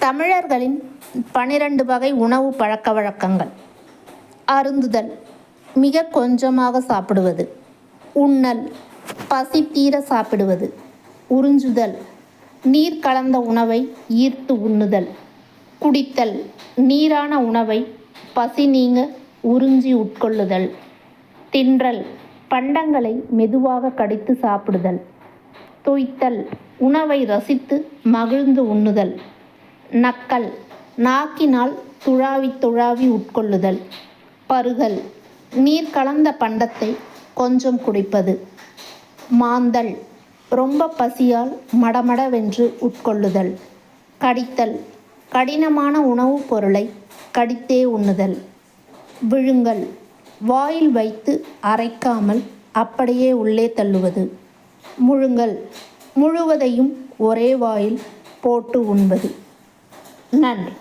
தமிழர்களின் 12 வகை உணவு பழக்கவழக்கங்கள். அருந்துதல், மிக கொஞ்சமாக சாப்பிடுவது. உண்ணல், பசி தீர சாப்பிடுவது. உறிஞ்சுதல், நீர் கலந்த உணவை ஈர்த்து உண்ணுதல். குடித்தல், நீரான உணவை பசி நீங்க உறிஞ்சி உட்கொள்ளுதல். தின்றல், பண்டங்களை மெதுவாக கடித்து சாப்பிடுதல். தொய்த்தல், உணவை ரசித்து மகிழ்ந்து உண்ணுதல். நக்கல், நாக்கினால் துழாவி துழாவி உட்கொள்ளுதல். பருகல், நீர் கலந்த பண்டத்தை கொஞ்சம் குடிப்பது. மாந்தல், ரொம்ப பசியால் மடமடவென்று உட்கொள்ளுதல். கடித்தல், கடினமான உணவுப் பொருளை கடித்தே உண்ணுதல். விழுங்கல், வாயில் வைத்து அரைக்காமல் அப்படியே உள்ளே தள்ளுவது. முழுங்கல், முழுவதையும் ஒரே வாயில் போட்டு உண்பது. நன்றி.